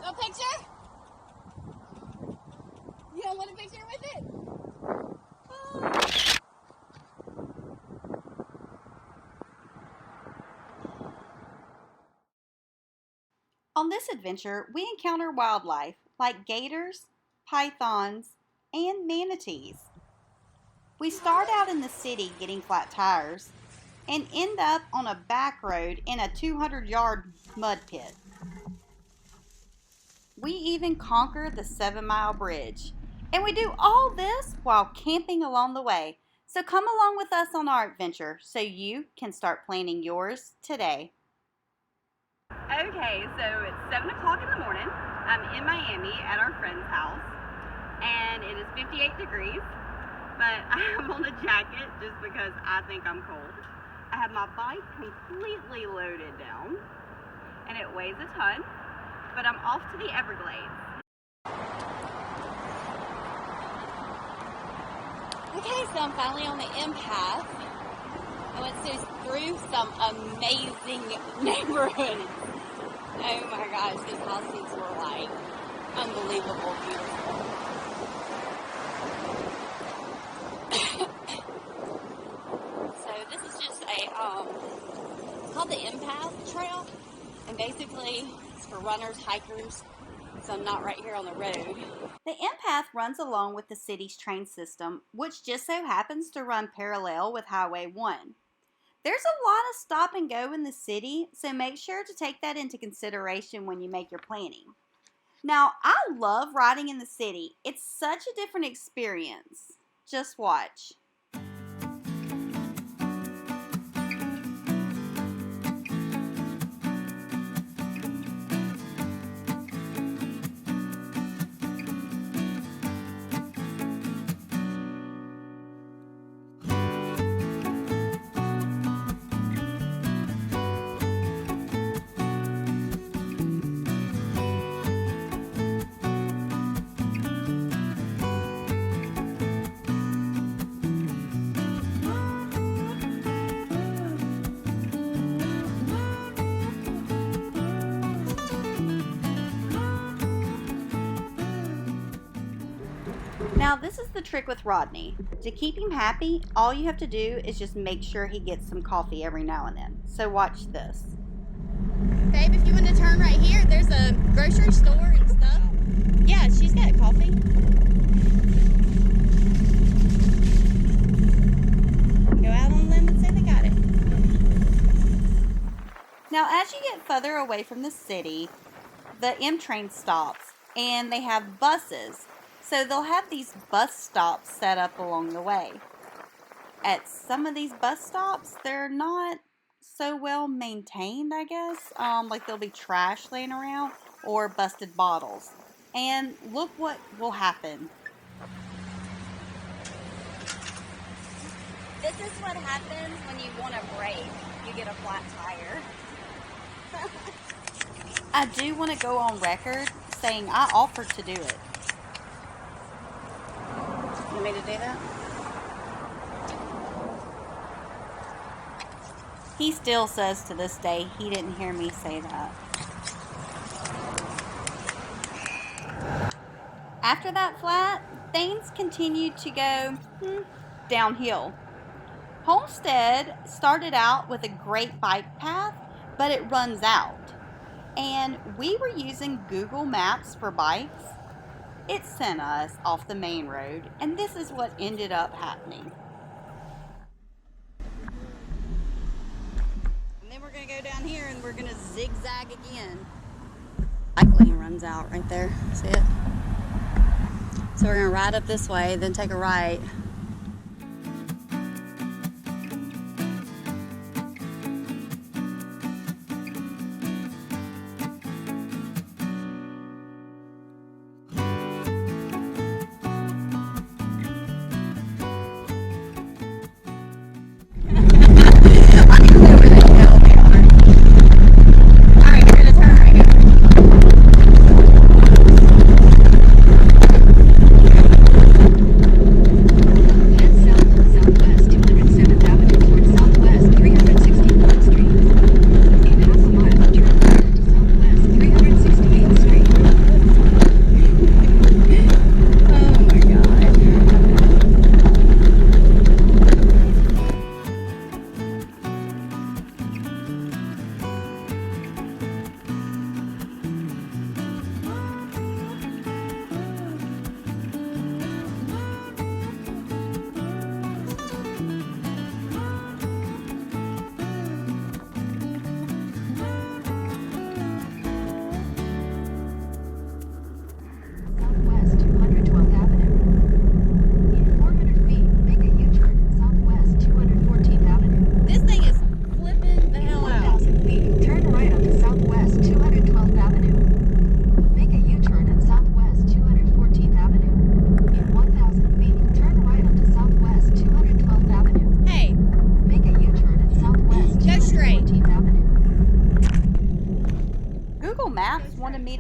A picture? You don't want a picture with it? On this adventure, we encounter wildlife like gators, pythons, and manatees. We start out in the city getting flat tires and end up on a back road in a 200-yard mud pit. We even conquer the 7-mile bridge. And we do all this while camping along the way. So come along with us on our adventure so you can start planning yours today. Okay, so it's 7 o'clock in the morning. I'm in Miami at our friend's house, and it is 58 degrees, but I have on a jacket just because I think I'm cold. I have my bike completely loaded down, and it weighs a ton, but I'm off to the Everglades. Okay, so I'm finally on the M path. I went through some amazing neighborhoods. Oh my gosh, those houses were like unbelievable beautiful. So this is just a it's called the M Path Trail, and basically it's for runners, hikers. So I'm not right here on the road. The M Path runs along with the city's train system, which just so happens to run parallel with Highway 1. There's a lot of stop and go in the city, so make sure to take that into consideration when you make your planning. Now, I love riding in the city. It's such a different experience. Just watch. Now, this is the trick with Rodney. To keep him happy, all you have to do is just make sure he gets some coffee every now and then. So watch this. Babe, if you want to turn right here, there's a grocery store and stuff. Yeah, she's got coffee. Go out on a limb and say they got it. Now, as you get further away from the city, the M train stops and they have buses. So they'll have these bus stops set up along the way. At some of these bus stops, they're not so well maintained, I guess. Like there'll be trash laying around or busted bottles. And look what will happen. This is what happens when you want a break. You get a flat tire. I do want to go on record saying I offered to do it. You want me to do that? He still says to this day he didn't hear me say that. After that flat, things continued to go downhill. Homestead started out with a great bike path, but it runs out. And we were using Google Maps for bikes. It sent us off the main road, and this is what ended up happening. And then we're going to go down here and we're going to zigzag again. Bike lane runs out right there. See it? So we're going to ride up this way, then take a right.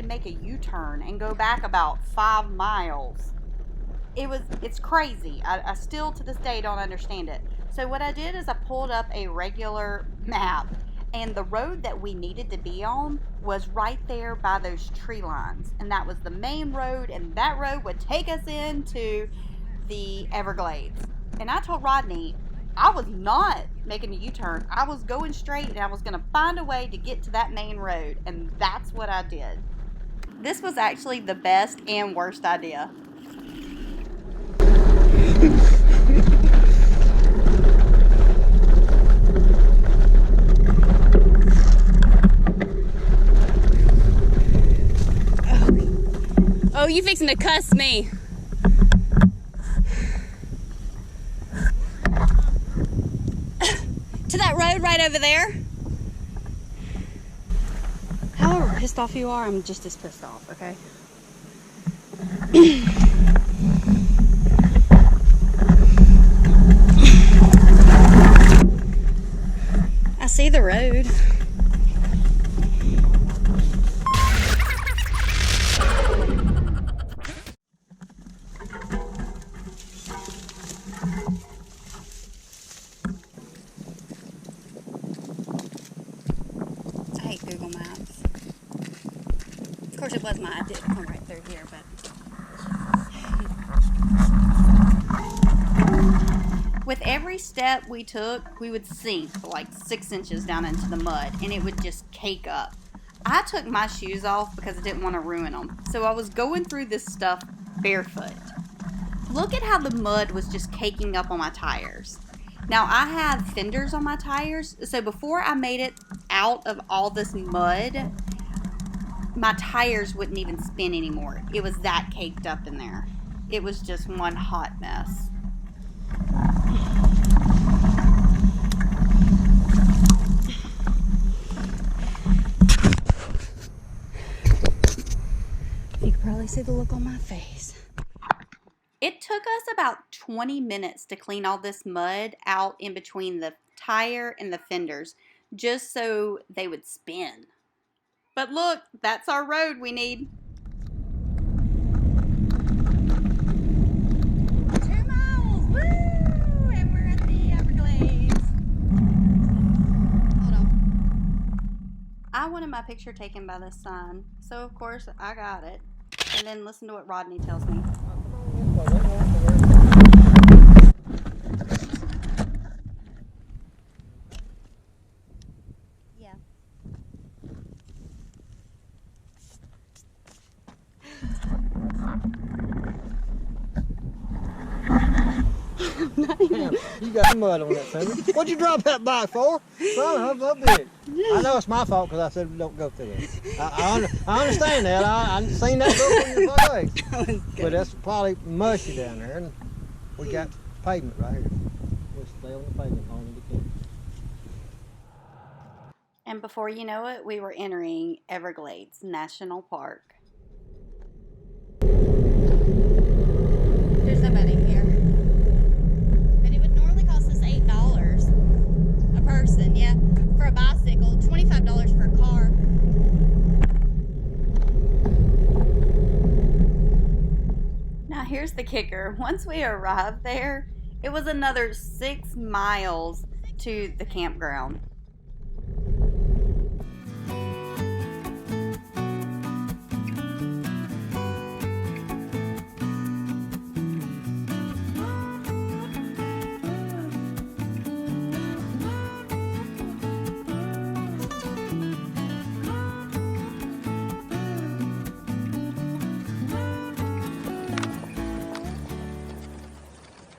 to make a U-turn and go back about 5 miles. It's crazy. I still to this day don't understand it. So what I did is I pulled up a regular map, and the road that we needed to be on was right there by those tree lines, and that was the main road, and that road would take us into the Everglades. And I told Rodney I was not making a U-turn. I was going straight, and I was going to find a way to get to that main road, and that's what I did. This was actually the best and worst idea. Oh, you fixing to cuss me. To that road right over there. However pissed off you are, I'm just as pissed off, okay? I see the road. I hate Google Maps. Of course, it was my idea to come right through here, but... With every step we took, we would sink like 6 inches down into the mud, and it would just cake up. I took my shoes off because I didn't want to ruin them, so I was going through this stuff barefoot. Look at how the mud was just caking up on my tires. Now, I have fenders on my tires, so before I made it out of all this mud, my tires wouldn't even spin anymore. It was that caked up in there. It was just one hot mess. You can probably see the look on my face. It took us about 20 minutes to clean all this mud out in between the tire and the fenders, just so they would spin. But look, that's our road we need. 2 miles! Woo! And we're at the Everglades. Hold on. I wanted my picture taken by this sign, so of course I got it. And then listen to what Rodney tells me. Yeah. Damn, you got mud on that finger. What'd you drop that bike for? Son, how big? I know it's my fault because I said don't go through it. I understand that. I seen that look on your legs. But that's probably mushy down there. And we got pavement right here. We'll stay on the pavement long as we can. And before you know it, we were entering Everglades National Park. There's nobody here. But it would normally cost us $8 a person, yeah. For a bicycle, $25 per car. Now here's the kicker. Once we arrived there, it was another 6 miles to the campground.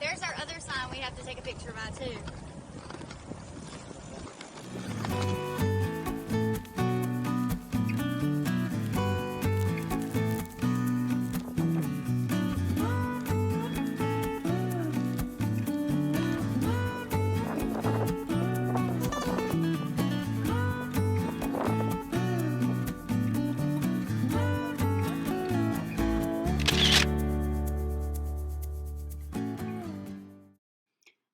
There's our other sign we have to take a picture by too.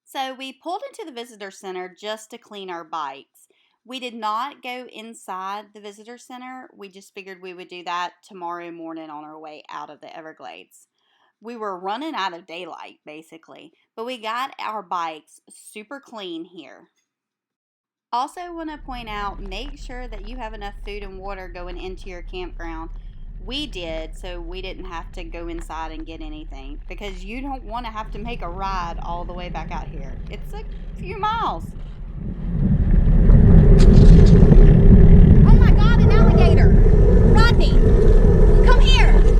So we pulled into the visitor center just to clean our bikes. We did not go inside the visitor center. We just figured we would do that tomorrow morning on our way out of the Everglades. We were running out of daylight, basically, but we got our bikes super clean here. Also want to point out, make sure that you have enough food and water going into your campground. We did, so we didn't have to go inside and get anything, because you don't want to have to make a ride all the way back out here. It's a few miles. Oh my God, an alligator! Rodney, come here!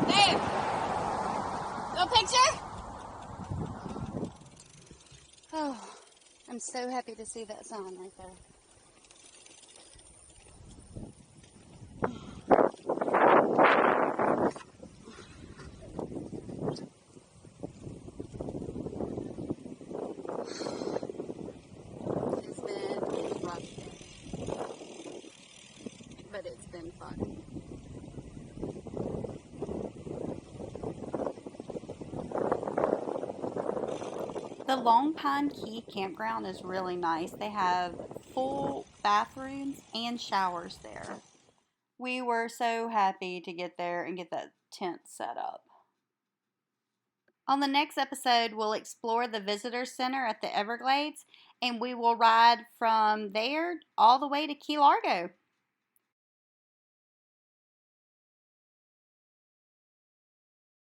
Babe, go picture? Oh, I'm so happy to see that sign right there. It's been rough, but it's been fun. The Long Pine Key Campground is really nice. They have full bathrooms and showers there. We were so happy to get there and get that tent set up. On the next episode, we'll explore the visitor center at the Everglades, and we will ride from there all the way to Key Largo.